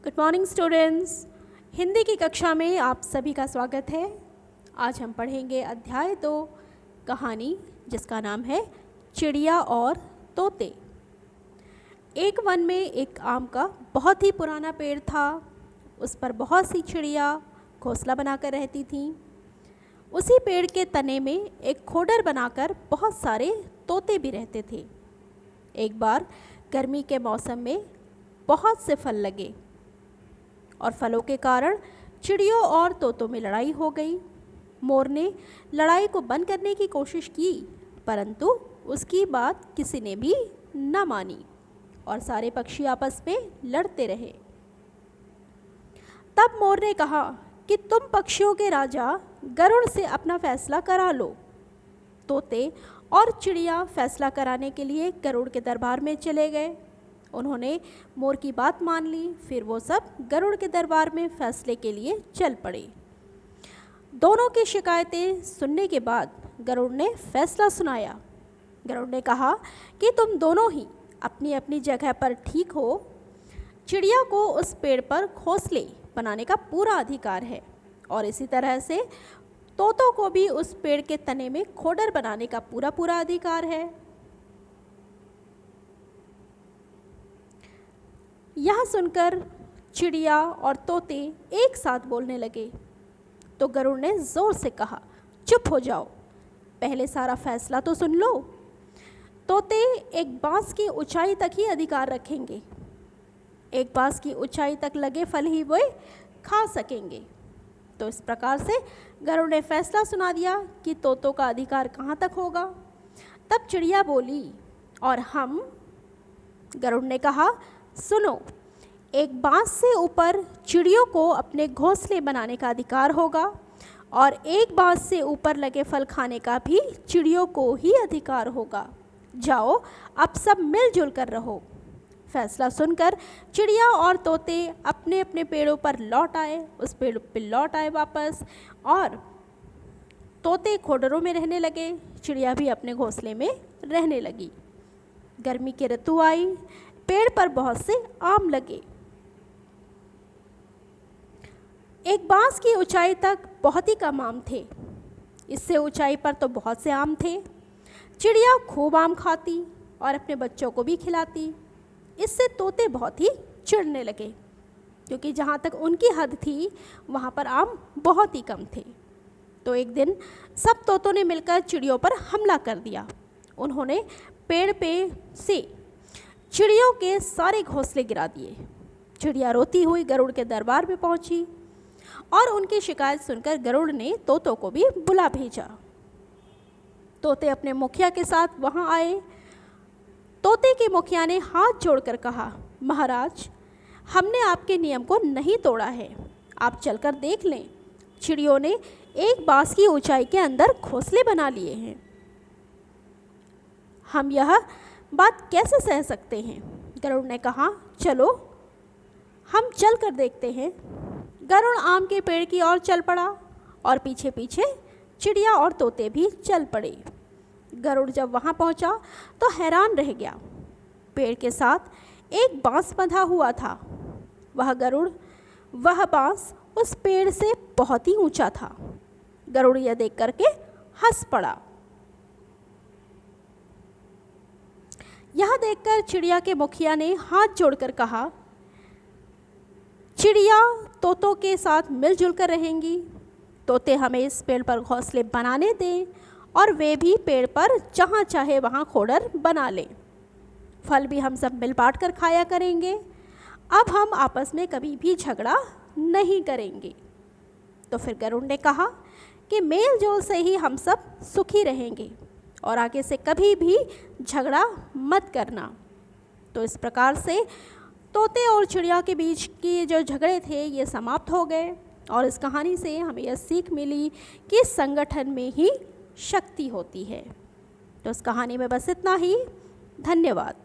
Good morning students. Hindi की कक्षा में आप सभी का स्वागत है। आज हम पढ़ेंगे अध्याय 2 कहानी जिसका नाम है चिड़िया और तोते। एक वन में एक आम का बहुत ही पुराना पेड़ था। उस पर बहुत सी चिड़िया घोंसला बनाकर रहती थीं। उसी पेड़ के तने में एक खोडर बनाकर बहुत सारे तोते भी रहते थे। एक बार गर्मी के मौसम में बहुत से फल लगे और फलों के कारण चिड़ियों और तोतों में लड़ाई हो गई। मोर ने लड़ाई को बंद करने की कोशिश की, परंतु उसकी बात किसी ने भी न मानी और सारे पक्षी आपस में लड़ते रहे। तब मोर ने कहा कि तुम पक्षियों के राजा गरुड़ से अपना फैसला करा लो। तोते और चिड़िया फैसला कराने के लिए गरुड़ के दरबार में चले गए। उन्होंने मोर की बात मान ली। फिर वो सब गरुड़ के दरबार में फैसले के लिए चल पड़े। दोनों की शिकायतें सुनने के बाद गरुड़ ने फैसला सुनाया। गरुड़ ने कहा कि तुम दोनों ही अपनी अपनी जगह पर ठीक हो। चिड़िया को उस पेड़ पर घोंसले बनाने का पूरा अधिकार है और इसी तरह से तोतों को भी उस पेड़ के तने में खोडर बनाने का पूरा अधिकार है। यह सुनकर चिड़िया और तोते एक साथ बोलने लगे तो गरुड़ ने ज़ोर से कहा, चुप हो जाओ, पहले सारा फैसला तो सुन लो। तोते एक बांस की ऊंचाई तक ही अधिकार रखेंगे। एक बांस की ऊंचाई तक लगे फल ही वे खा सकेंगे। तो इस प्रकार से गरुड़ ने फैसला सुना दिया कि तोतों का अधिकार कहाँ तक होगा। तब चिड़िया बोली, और हम? गरुड़ ने कहा, सुनो, एक बांस से ऊपर चिड़ियों को अपने घोंसले बनाने का अधिकार होगा और एक बांस से ऊपर लगे फल खाने का भी चिड़ियों को ही अधिकार होगा। जाओ, अब सब मिलजुल कर रहो। फैसला सुनकर चिड़िया और तोते अपने अपने पेड़ों पर लौट आए। उस पेड़ पर लौट आए वापस, और तोते खोडरों में रहने लगे, चिड़िया भी अपने घोंसले में रहने लगी। गर्मी की ऋतु आई। पेड़ पर बहुत से आम लगे। एक बांस की ऊंचाई तक बहुत ही कम आम थे। इससे ऊंचाई पर तो बहुत से आम थे। चिड़िया खूब आम खाती और अपने बच्चों को भी खिलाती। इससे तोते बहुत ही चिढ़ने लगे, क्योंकि जहाँ तक उनकी हद थी वहाँ पर आम बहुत ही कम थे। तो एक दिन सब तोतों ने मिलकर चिड़ियों पर हमला कर दिया। उन्होंने पेड़ पे से चिड़ियों के सारे घोंसले गिरा दिए। चिड़िया रोती हुई गरुड़ के दरबार में पहुंची और उनकी शिकायत सुनकर गरुड़ ने तोतों को भी बुला भेजा। तोते अपने मुखिया के साथ वहां आए। तोते के मुखिया ने हाथ जोड़कर कहा, महाराज, हमने आपके नियम को नहीं तोड़ा है, आप चलकर देख लें। चिड़ियों ने एक बांस की ऊंचाई के अंदर घोंसले बना लिए हैं। हम यह बात कैसे सह सकते हैं? गरुड़ ने कहा, चलो हम चल कर देखते हैं। गरुड़ आम के पेड़ की ओर चल पड़ा और पीछे पीछे चिड़िया और तोते भी चल पड़े। गरुड़ जब वहाँ पहुँचा तो हैरान रह गया। पेड़ के साथ एक बांस बंधा हुआ था। वह बांस उस पेड़ से बहुत ही ऊंचा था। गरुड़ यह देख करके हंस पड़ा। यह देखकर चिड़िया के मुखिया ने हाथ जोड़कर कहा, चिड़िया तोतों के साथ मिलजुल कर रहेंगी। तोते हमें इस पेड़ पर घोंसले बनाने दें और वे भी पेड़ पर जहाँ चाहे वहाँ खोडर बना लें। फल भी हम सब मिल बांट कर खाया करेंगे। अब हम आपस में कभी भी झगड़ा नहीं करेंगे। तो फिर गरुड़ ने कहा कि मेल जोल से ही हम सब सुखी रहेंगे और आगे से कभी भी झगड़ा मत करना। तो इस प्रकार से तोते और चिड़िया के बीच की जो झगड़े थे ये समाप्त हो गए और इस कहानी से हमें यह सीख मिली कि संगठन में ही शक्ति होती है। तो इस कहानी में बस इतना ही। धन्यवाद।